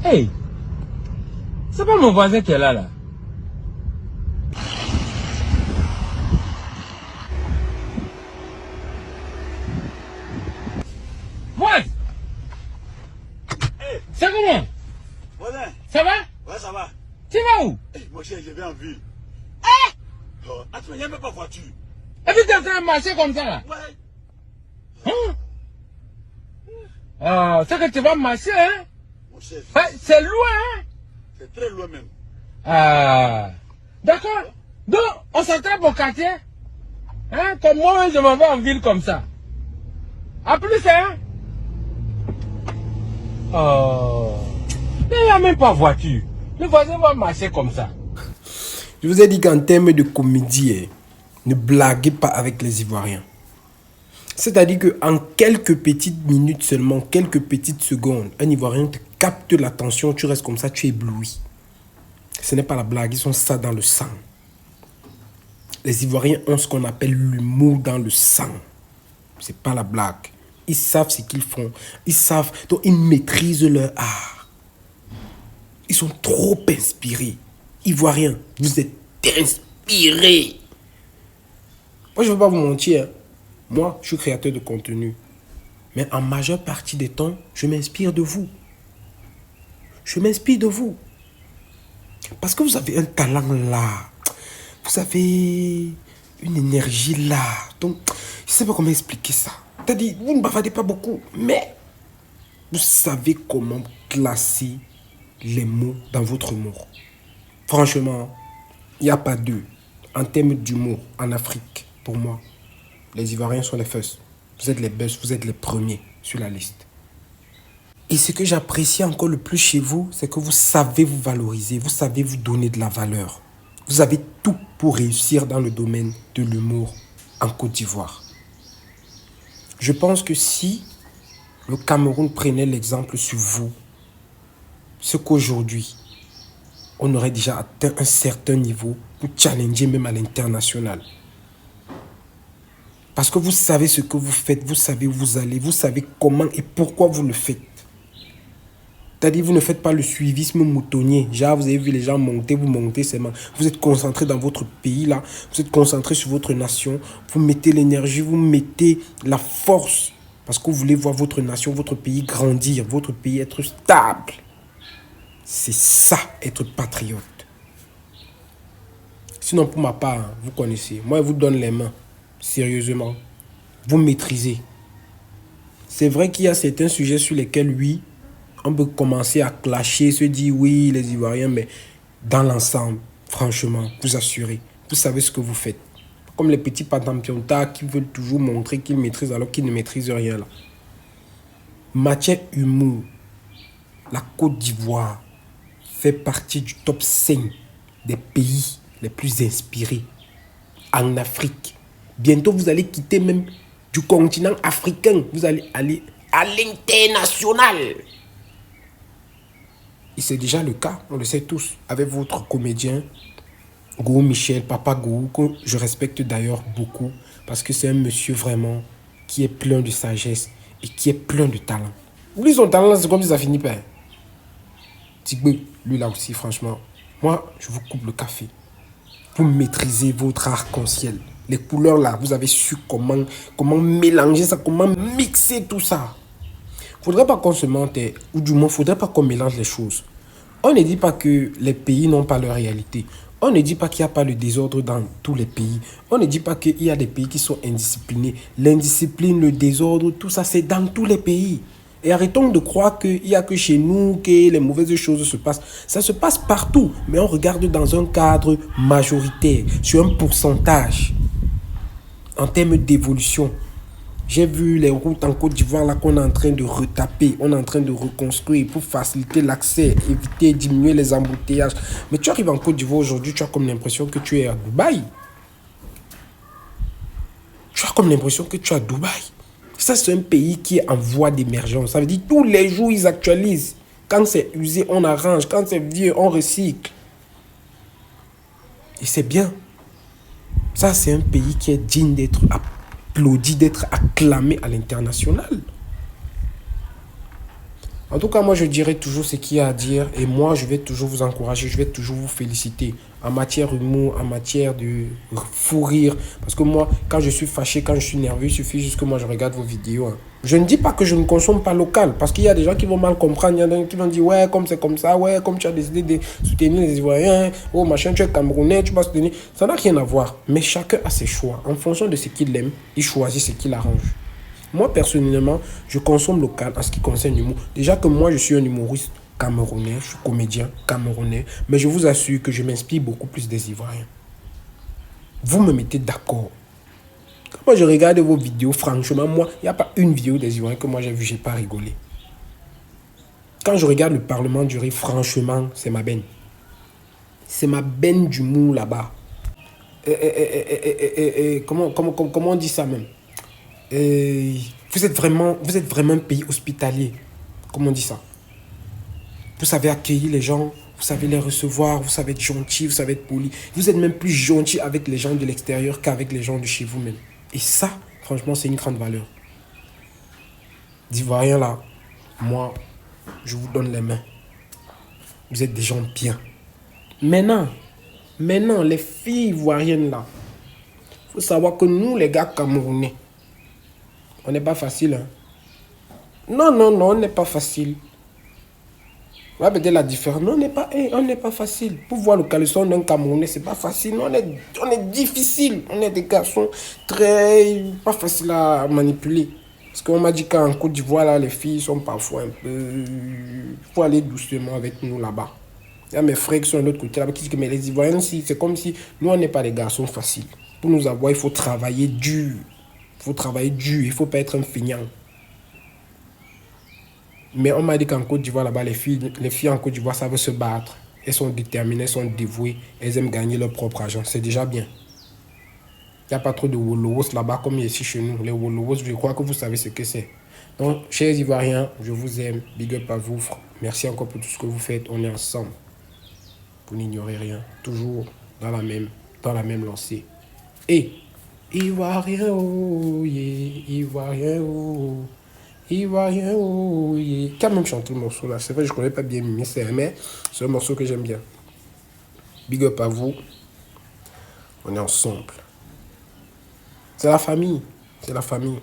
Hey, c'est pas mon voisin qui est là. Ouais. Hey. C'est comment? Voisin. Ça va? Ouais, ça va. Tu vas où? Hey, moi, je vais en ville. Hein? Oh, attends, il n'y a même pas voiture. Et puis tu es en train de marcher comme ça là? Ouais. Hein? Ah, c'est que tu vas marcher, hein? Mon chef. Ouais, c'est loin, hein? C'est très loin même. Ah, d'accord. Donc, on s'attrape au quartier. Hein? Comme moi, je m'en vais en ville comme ça. À plus, hein? Oh. Il n'y a même pas voiture. Le voisin va marcher comme ça. Je vous ai dit qu'en termes de comédie, ne blaguez pas avec les Ivoiriens. C'est-à-dire qu'en quelques petites minutes seulement, quelques petites secondes, un Ivoirien te capte l'attention, tu restes comme ça, tu es ébloui. Ce n'est pas la blague, ils ont ça dans le sang. Les Ivoiriens ont ce qu'on appelle l'humour dans le sang. C'est pas la blague. Ils savent ce qu'ils font. Ils savent, donc ils maîtrisent leur art. Ils sont trop inspirés. Ivoiriens, vous êtes inspirés. Moi, je ne veux pas vous mentir. Hein. Moi, je suis créateur de contenu. Mais en majeure partie des temps, je m'inspire de vous. Je m'inspire de vous. Parce que vous avez un talent là. Vous avez une énergie là. Donc, je ne sais pas comment expliquer ça. C'est-à-dire, vous ne bavardez pas beaucoup, mais vous savez comment classer les mots dans votre humour. Franchement, il n'y a pas deux. En termes d'humour, en Afrique, pour moi, les Ivoiriens sont les first. Vous êtes les best, vous êtes les premiers sur la liste. Et ce que j'apprécie encore le plus chez vous, c'est que vous savez vous valoriser, vous savez vous donner de la valeur. Vous avez tout pour réussir dans le domaine de l'humour en Côte d'Ivoire. Je pense que si le Cameroun prenait l'exemple sur vous, ce qu'aujourd'hui, on aurait déjà atteint un certain niveau pour challenger même à l'international. Parce que vous savez ce que vous faites, vous savez où vous allez, vous savez comment et pourquoi vous le faites. C'est-à-dire, vous ne faites pas le suivisme moutonnier. Genre, vous avez vu les gens monter, vous montez seulement. Vous êtes concentré dans votre pays, là. Vous êtes concentré sur votre nation. Vous mettez l'énergie, vous mettez la force. Parce que vous voulez voir votre nation, votre pays grandir, votre pays être stable. C'est ça, être patriote. Sinon, pour ma part, hein, vous connaissez. Moi, je vous donne les mains. Sérieusement. Vous maîtrisez. C'est vrai qu'il y a certains sujets sur lesquels, oui, on peut commencer à clasher, se dire oui, les Ivoiriens, mais dans l'ensemble, franchement, vous assurez, vous savez ce que vous faites. Comme les petits patampiontas qui veulent toujours montrer qu'ils maîtrisent alors qu'ils ne maîtrisent rien là. Matière humour, la Côte d'Ivoire fait partie du top 5 des pays les plus inspirés en Afrique. Bientôt, vous allez quitter même du continent africain. Vous allez aller à l'international. Et c'est déjà le cas, on le sait tous, avec votre comédien, Go Michel, Papa Go, que je respecte d'ailleurs beaucoup, parce que c'est un monsieur vraiment qui est plein de sagesse et qui est plein de talent. Oublie son talent, c'est comme si ça finit pas. Tigbe, lui là aussi, franchement, moi, je vous coupe le café. Pour maîtriser votre arc-en-ciel. Les couleurs là, vous avez su comment mélanger ça, comment mixer tout ça. Faudrait pas qu'on se mente, ou du moins, faudrait pas qu'on mélange les choses. On ne dit pas que les pays n'ont pas leur réalité. On ne dit pas qu'il n'y a pas le désordre dans tous les pays. On ne dit pas qu'il y a des pays qui sont indisciplinés. L'indiscipline, le désordre, tout ça, c'est dans tous les pays. Et arrêtons de croire qu'il n'y a que chez nous que les mauvaises choses se passent. Ça se passe partout, mais on regarde dans un cadre majoritaire, sur un pourcentage. En termes d'évolution, j'ai vu les routes en Côte d'Ivoire là qu'on est en train de retaper, on est en train de reconstruire pour faciliter l'accès, éviter, diminuer les embouteillages. Mais tu arrives en Côte d'Ivoire aujourd'hui, tu as comme l'impression que tu es à Dubaï. Tu as comme l'impression que tu es à Dubaï. Ça, c'est un pays qui est en voie d'émergence. Ça veut dire tous les jours, ils actualisent. Quand c'est usé, on arrange. Quand c'est vieux, on recycle. Et c'est bien. Ça, c'est un pays qui est digne d'être applaudi, d'être acclamé à l'international. En tout cas, moi, je dirais toujours ce qu'il y a à dire. Et moi, je vais toujours vous encourager, je vais toujours vous féliciter. En matière d'humour, en matière de fou rire. Parce que moi, quand je suis fâché, quand je suis nerveux, il suffit juste que moi, je regarde vos vidéos. Hein. Je ne dis pas que je ne consomme pas local. Parce qu'il y a des gens qui vont mal comprendre. Il y en a qui vont dire, ouais, comme c'est comme ça. Ouais, comme tu as décidé de soutenir les Ivoiriens. Oh, machin, tu es Camerounais, tu vas soutenir. Ça n'a rien à voir. Mais chacun a ses choix. En fonction de ce qu'il aime, il choisit ce qui l'arrange. Moi, personnellement, je consomme local en ce qui concerne l'humour. Déjà que moi, je suis un humoriste camerounais, je suis comédien camerounais, mais je vous assure que je m'inspire beaucoup plus des Ivoiriens. Vous me mettez d'accord. Quand moi, je regarde vos vidéos, franchement, moi, il n'y a pas une vidéo des Ivoiriens que moi j'ai vue, je n'ai pas rigolé. Quand je regarde le Parlement du Riz, franchement, c'est ma benne. C'est ma benne d'humour là-bas. Comment on dit ça même? Vous êtes vraiment un pays hospitalier. Comment on dit ça? Vous savez accueillir les gens, vous savez les recevoir, vous savez être gentil, vous savez être poli. Vous êtes même plus gentil avec les gens de l'extérieur qu'avec les gens de chez vous-même. Et ça, franchement, c'est une grande valeur. D'Ivoiriens là, moi, je vous donne les mains. Vous êtes des gens bien. Maintenant, les filles ivoiriennes là, il faut savoir que nous, les gars camerounais, on n'est pas facile. Hein? Non, on n'est pas facile. On va peut-être la différence. Non, on n'est pas facile. Pour voir le caleçon d'un Camerounais, c'est pas facile. On est difficile. On est des garçons très pas faciles à manipuler. Parce qu'on m'a dit qu'en Côte d'Ivoire, là, les filles sont parfois un peu... Il faut aller doucement avec nous là-bas. Il y a mes frères qui sont de l'autre côté là-bas qui disent que mais les Ivoiriens, c'est comme si nous, on n'est pas des garçons faciles. Pour nous avoir, il faut travailler dur. Il ne faut pas être un feignant. Mais on m'a dit qu'en Côte d'Ivoire, là-bas, les filles en Côte d'Ivoire savent se battre. Elles sont déterminées, elles sont dévouées. Elles aiment gagner leur propre argent. C'est déjà bien. Il n'y a pas trop de Wolowos là-bas comme ici chez nous. Les Wolowos, je crois que vous savez ce que c'est. Donc, chers Ivoiriens, je vous aime. Big up à vous. Merci encore pour tout ce que vous faites. On est ensemble. Vous n'ignorez rien. Toujours dans la même lancée. Et, Ivoirien, oh, yeah, Ivoirien, oh. Ivoirien, oh, yeah. Quand même chanter le morceau là. C'est vrai, je ne connais pas bien mais c'est un morceau que j'aime bien. Big up à vous. On est ensemble. C'est la famille. C'est la famille.